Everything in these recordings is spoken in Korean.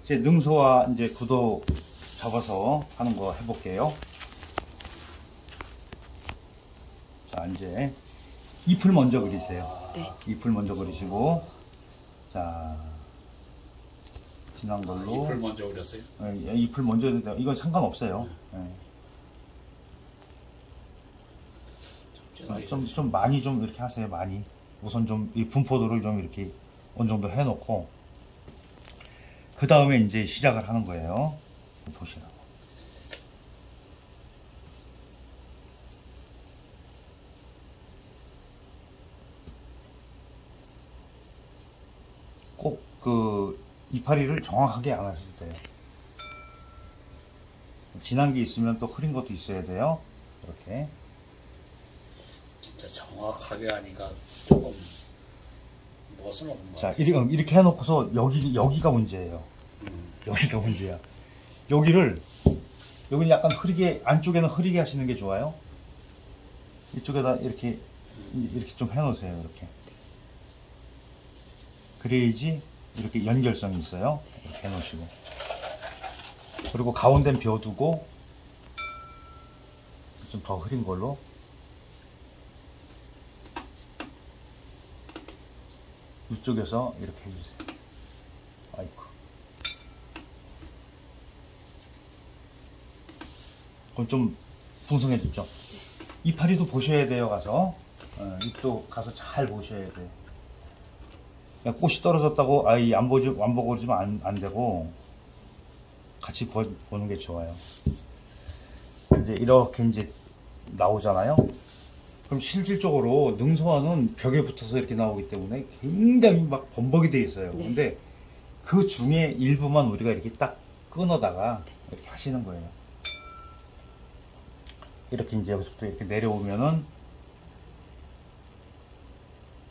이제 능소와 이제 구도 잡아서 하는 거 해볼게요. 자, 이제 잎을 먼저 그리세요. 네. 잎을 먼저 그리시고, 자, 진한 걸로. 잎을 먼저 그렸어요? 예, 잎을 먼저 해도 돼요. 이건 상관없어요. 예. 좀 많이 좀 이렇게 하세요. 많이. 우선 좀 이 분포도를 좀 이렇게 어느 정도 해놓고, 그 다음에 이제 시작을 하는 거예요. 보시라고. 꼭 그 이파리를 정확하게 안 하실 때요. 진한 게 있으면 또 흐린 것도 있어야 돼요. 이렇게. 진짜 정확하게 하니까 조금 멋은 없는 것 자, 같아요. 이렇게 해놓고서 여기가 문제예요. 여기가 문제야. 여기는 약간 흐리게, 안쪽에는 흐리게 하시는 게 좋아요. 이쪽에다 이렇게 좀 해놓으세요. 이렇게. 그래야지 이렇게 연결성이 있어요. 이렇게 해놓으시고. 그리고 가운데는 비워두고, 좀 더 흐린 걸로. 이쪽에서 이렇게 해주세요. 아이고. 그럼 좀 풍성해졌죠? 이파리도 보셔야 돼요, 가서. 잎도 가서 잘 보셔야 돼요. 꽃이 떨어졌다고, 안 보고 그러지면 안 되고, 같이 보는 게 좋아요. 이제 이렇게 이제 나오잖아요? 그럼 실질적으로 능소화는 벽에 붙어서 이렇게 나오기 때문에 굉장히 막 범벅이 되어 있어요. 네. 근데 그 중에 일부만 우리가 이렇게 딱 끊어다가 이렇게 하시는 거예요. 이렇게 이제 여기서부터 이렇게 내려오면은,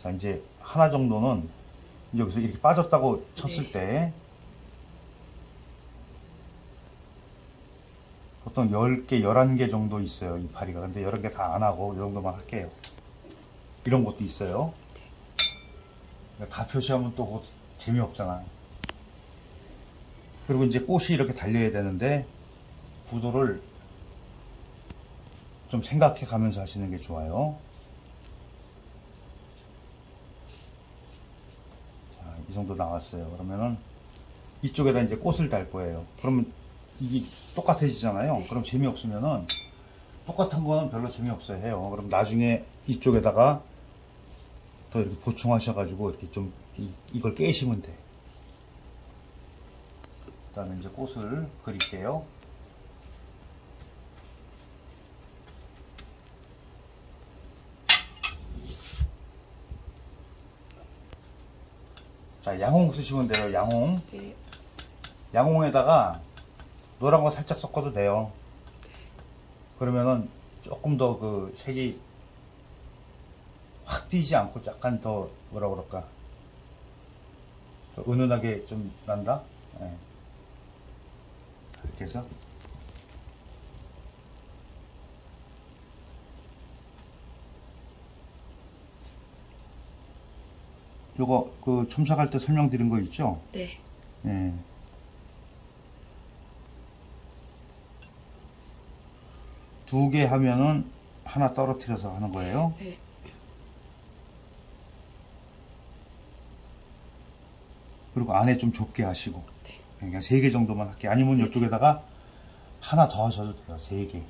자, 이제 하나 정도는 여기서 이렇게 빠졌다고 쳤을 때 보통 10개, 11개 정도 있어요, 이파리가. 근데 11개 다 안 하고 이 정도만 할게요. 이런 것도 있어요. 다 표시하면 또 그거 재미없잖아. 그리고 이제 꽃이 이렇게 달려야 되는데 구도를 좀 생각해 가면서 하시는 게 좋아요. 자, 이 정도 나왔어요. 그러면은 이쪽에다 이제 꽃을 달 거예요. 그러면 이게 똑같아지잖아요. 그럼 재미없으면은 똑같은 거는 별로 재미없어요 해요. 그럼 나중에 이쪽에다가 더 이렇게 보충하셔가지고 이렇게 좀 이걸 깨시면 돼. 그 다음에 이제 꽃을 그릴게요. 자, 양홍 쓰시면 돼요. 양홍. 네. 양홍에다가 노란 거 살짝 섞어도 돼요. 그러면은 조금 더 그 색이 확 띄지 않고 약간 더 뭐라 그럴까, 더 은은하게 좀 난다. 네. 이렇게 해서 요거 그 첨삭할 때 설명드린 거 있죠? 네. 예. 두 개 하면은 하나 떨어뜨려서 하는 거예요. 네. 그리고 안에 좀 좁게 하시고. 네. 그냥 3개 정도만 할게요. 아니면 이쪽에다가 하나 더 하셔도 돼요. 3개.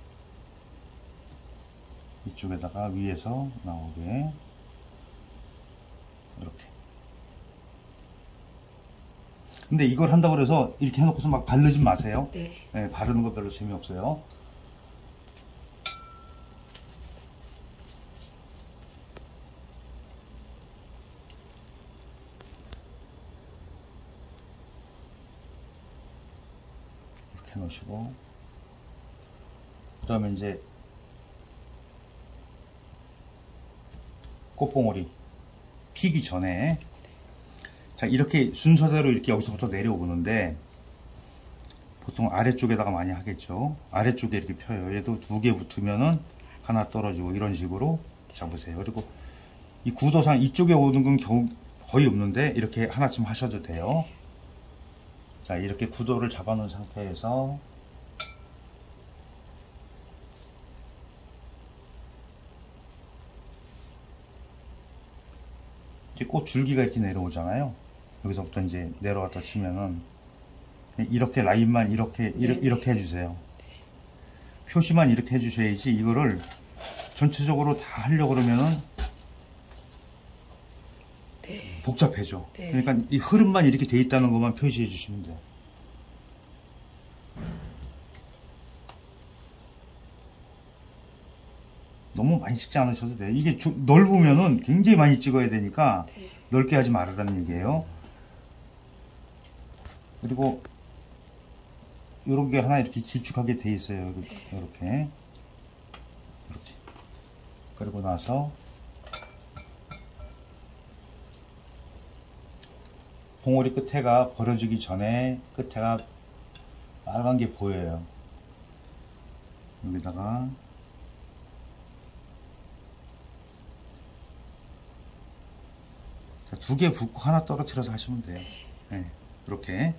이쪽에다가 위에서 나오게. 이렇게. 근데 이걸 한다고 해서 이렇게 해놓고서 막 바르지 마세요. 네. 네, 바르는 거 별로 재미없어요. 이렇게 해놓으시고, 그 다음에 이제 꽃봉오리 피기 전에, 자, 이렇게 순서대로 이렇게 여기서부터 내려오는데 보통 아래쪽에다가 많이 하겠죠. 아래쪽에 이렇게 펴요. 얘도 2개 붙으면은 하나 떨어지고 이런 식으로 잡으세요. 그리고 이 구도상 이쪽에 오는 건 거의 없는데 이렇게 하나쯤 하셔도 돼요. 자, 이렇게 구도를 잡아 놓은 상태에서 이제 꽃 줄기가 이렇게 내려오잖아요. 여기서부터 이제 내려왔다 치면은 이렇게 라인만 이렇게 해주세요. 표시만 이렇게 해주셔야지 이거를 전체적으로 다 하려고 그러면은 네. 복잡해져. 네. 그러니까 이 흐름만 이렇게 돼 있다는 것만 표시해 주시면 돼요. 너무 많이 찍지 않으셔도 돼요. 이게 넓으면은 굉장히 많이 찍어야 되니까 네. 넓게 하지 말으라는 얘기예요. 그리고 요런 게 하나 이렇게 길쭉하게 돼 있어요. 이렇게. 그리고 나서 봉오리 끝에가 버려지기 전에 끝에가 빨간 게 보여요. 여기다가 두 개 붓고 하나 떨어뜨려서 하시면 돼요. 네, 이렇게.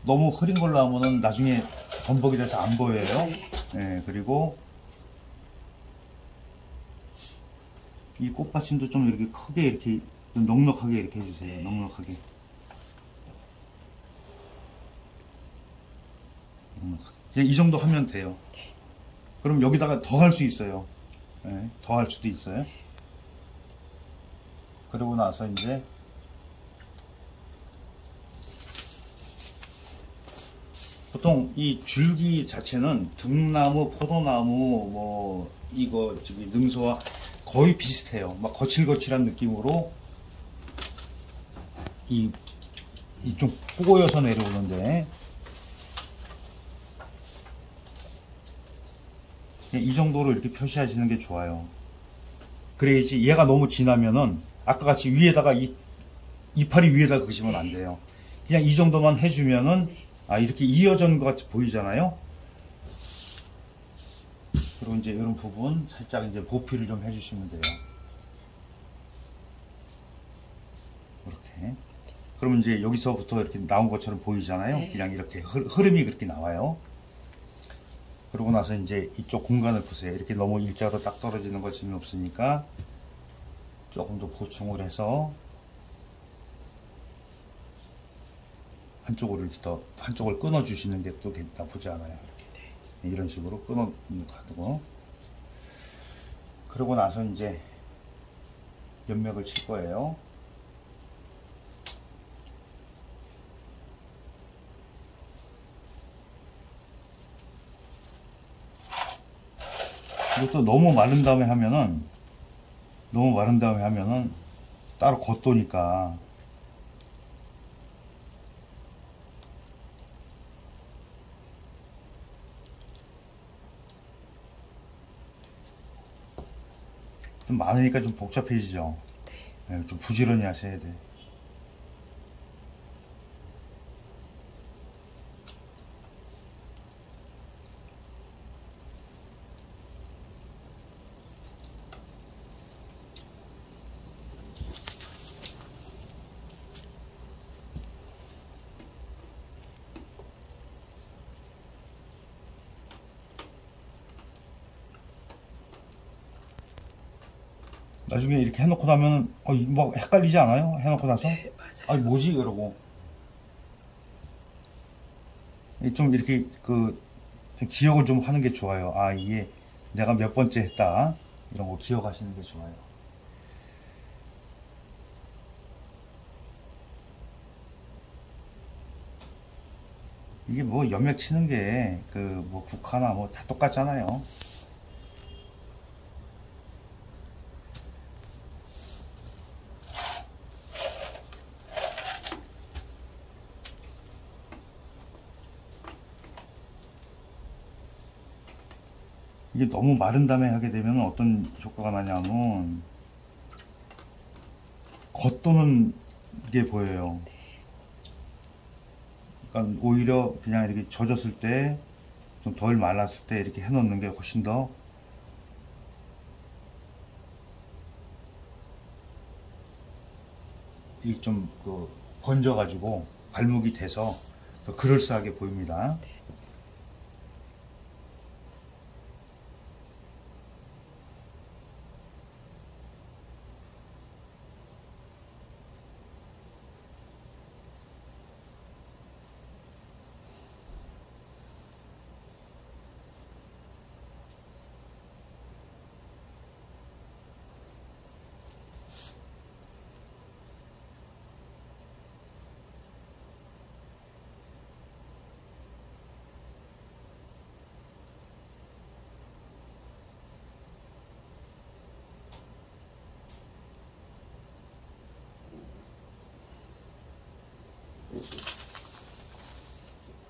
너무 흐린 걸로 하면은 나중에 범벅이 돼서 안 보여요. 네, 그리고 이 꽃받침도 좀 이렇게 크게 이렇게 좀 넉넉하게 이렇게 해주세요. 넉넉하게. 그냥 이 정도 하면 돼요. 그럼 여기다가 더 할 수 있어요. 네, 더 할 수도 있어요. 그러고 나서 이제 보통 이 줄기 자체는 등나무, 포도나무, 뭐 이거 저기 능소와 거의 비슷해요. 막 거칠거칠한 느낌으로 이좀 꼬여서 내려오는데 이 정도로 이렇게 표시하시는 게 좋아요. 그래야지 얘가 너무 진하면은 아까 같이 위에다가 이파리 위에다 그시면 안 돼요. 그냥 이 정도만 해주면은 이렇게 이어진 것 같이 보이잖아요. 그리고 이제 이런 부분 살짝 이제 보필을 좀 해주시면 돼요. 이렇게. 그러면 이제 여기서부터 이렇게 나온 것처럼 보이잖아요. 그냥 이렇게 흐름이 그렇게 나와요. 그러고 나서 이제 이쪽 공간을 보세요. 이렇게 너무 일자로 딱 떨어지는 거 재미없으니까 조금 더 보충을 해서 한쪽으로 이렇게 더 한쪽을 끊어 주시는 게 또 나쁘지 않아요. 이렇게. 이런 식으로 끊어 가지고 그러고 나서 이제 연맥을 칠 거예요. 이것도 너무 마른 다음에 하면은 따로 겉도니까 좀 많으니까 좀 복잡해지죠. 네, 좀 부지런히 하셔야 돼. 나중에 이렇게 해놓고 나면 뭐 헷갈리지 않아요? 해놓고 나서 네, 맞아요. 뭐지 이러고 좀 이렇게 좀 기억을 좀 하는 게 좋아요. 이게 내가 몇 번째 했다 이런 거 기억하시는 게 좋아요. 이게 뭐 연맥 치는 게 뭐 국화나 뭐 다 똑같잖아요. 이게 너무 마른 다음에 하게 되면 어떤 효과가 나냐면 겉도는 게 보여요. 그러니까 오히려 그냥 이렇게 젖었을 때 좀 덜 말랐을 때 이렇게 해 놓는 게 훨씬 더 이 좀 번져 가지고 괄목이 돼서 더 그럴싸하게 보입니다.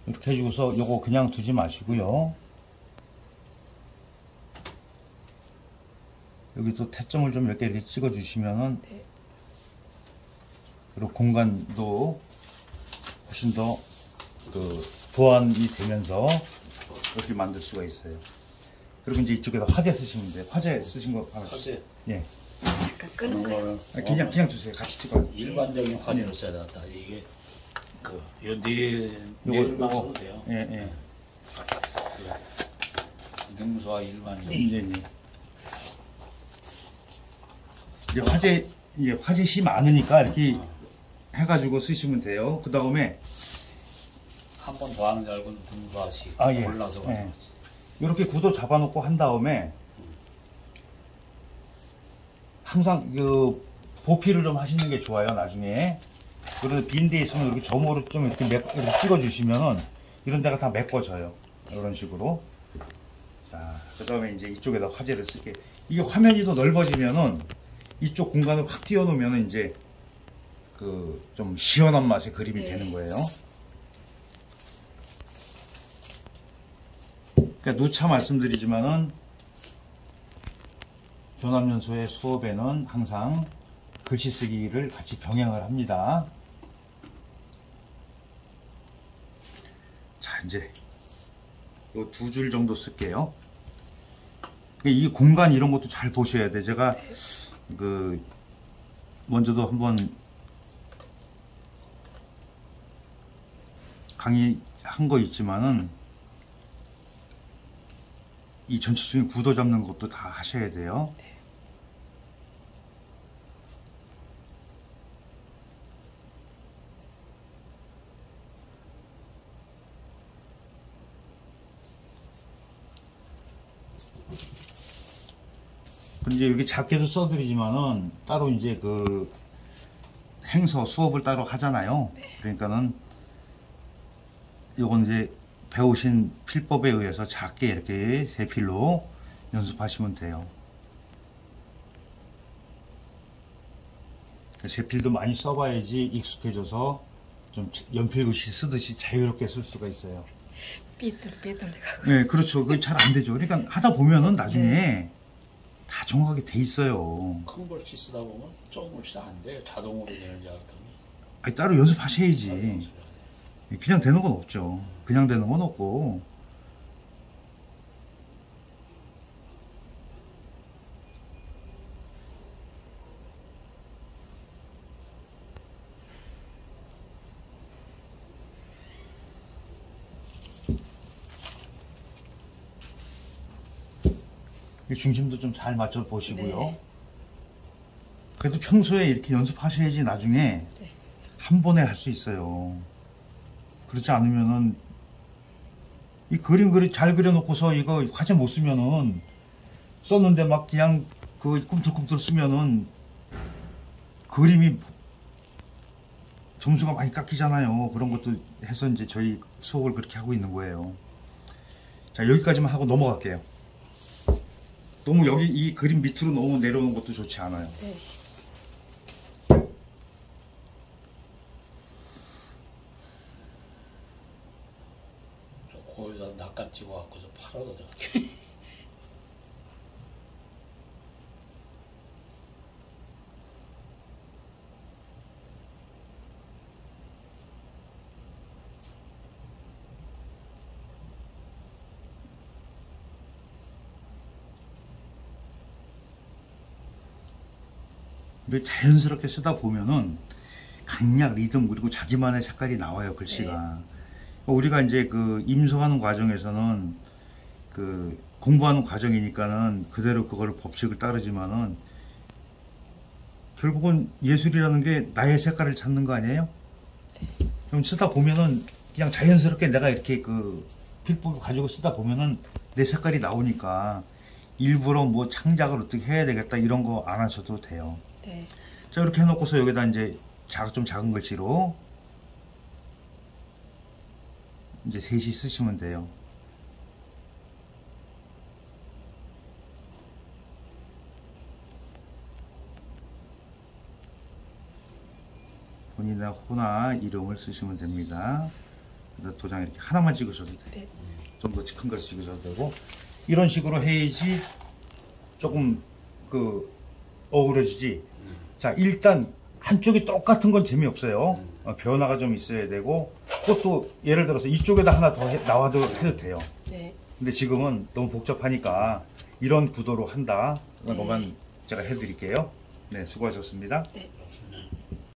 이렇게 해주고서 요거 그냥 두지 마시고요. 여기도 태점을 좀 이렇게 찍어 주시면은 네. 그리고 공간도 훨씬 더 보완이 되면서 이렇게 만들 수가 있어요. 그리고 이제 이쪽에다 화재 쓰시면 돼요. 화재 쓰신 거 하나 주세요. 화재 예. 약간 끄는 거예요. 그냥 주세요. 같이 찍어요. 일반적인 화재를 써야 되겠다. 이게 네일만 써도 돼요. 예, 예. 능수와 일반적인. 예, 예. 이제 화재시 많으니까 이렇게 해가지고 쓰시면 돼요. 그 다음에 한 번 더 하는 줄 알고 능수화시 예. 골라서 예. 이렇게 구도 잡아놓고 한 다음에 항상 보필을 좀 하시는 게 좋아요. 나중에 그래서 빈 데 있으면 이렇게 점으로 좀 이렇게 찍어주시면은 이런 데가 다 메꿔져요. 이런 식으로. 자, 그 다음에 이제 이쪽에다 화재를 쓸게. 이게 화면이 더 넓어지면은 이쪽 공간을 확 띄워놓으면은 이제 좀 시원한 맛의 그림이 되는 거예요. 그러니까 누차 말씀드리지만은 교남연수의 수업에는 항상 글씨 쓰기를 같이 병행을 합니다. 자, 이제 요 2줄 정도 쓸게요. 이 공간 이런 것도 잘 보셔야 돼. 제가 먼저도 한번 강의한 거 있지만은 이 전체적인 구도 잡는 것도 다 하셔야 돼요. 이제 여기 작게도 써드리지만은 따로 이제 행서 수업을 따로 하잖아요. 그러니까는 요건 이제 배우신 필법에 의해서 작게 이렇게 세 필로 연습하시면 돼요. 세 필도 많이 써봐야지 익숙해져서 좀 연필글씨 쓰듯이 자유롭게 쓸 수가 있어요. 삐뚤삐뚤해가고. 네, 그렇죠. 그게 잘 안 되죠. 그러니까 하다 보면은 나중에 다 정확하게 돼 있어요. 큰 글씨 쓰다 보면 조금 글씨도 안 돼요. 자동으로 되는 줄 알았더니. 아니, 따로 연습하셔야지. 따로 연습해야 돼. 그냥 되는 건 없죠. 그냥 되는 건 없고. 중심도 좀 잘 맞춰 보시고요. 네. 그래도 평소에 이렇게 연습하셔야지 나중에 네. 한 번에 할 수 있어요. 그렇지 않으면은 이 그림 잘 그려놓고서 이거 화제 못 쓰면은 썼는데 막 그냥 꿈틀꿈틀 쓰면은 그림이 점수가 많이 깎이잖아요. 그런 것도 해서 이제 저희 수업을 그렇게 하고 있는 거예요. 자, 여기까지만 하고 넘어갈게요. 너무 여기 이 그림 밑으로 너무 내려오는 것도 좋지 않아요. 네. 거기다 낚아 찍어갖고서 팔아도 돼. 근데 자연스럽게 쓰다 보면은 강약, 리듬 그리고 자기만의 색깔이 나와요, 글씨가. 우리가 이제 그 임소하는 과정에서는 그 공부하는 과정이니까는 그대로 그거를 법칙을 따르지만은 결국은 예술이라는 게 나의 색깔을 찾는 거 아니에요? 그럼 쓰다 보면은 그냥 자연스럽게 내가 이렇게 그 필법을 가지고 쓰다 보면은 내 색깔이 나오니까 일부러 뭐 창작을 어떻게 해야 되겠다 이런 거 안 하셔도 돼요. 네. 자, 이렇게 해놓고서 여기다 이제 좀 작은 글씨로 이제 셋이 쓰시면 돼요. 본인의 호나 이름을 쓰시면 됩니다. 그래서 도장 이렇게 하나만 찍으셔도 돼요. 네. 좀 더 큰 걸 찍으셔도 되고 이런 식으로 해야지 조금 그 어우러지지. 자, 일단 한쪽이 똑같은 건 재미없어요. 변화가 좀 있어야 되고 그것도 예를 들어서 이쪽에다 하나 더 나와도 해도 돼요. 네. 근데 지금은 너무 복잡하니까 이런 구도로 한다. 그런 네. 것만 제가 해드릴게요. 네, 수고하셨습니다. 네.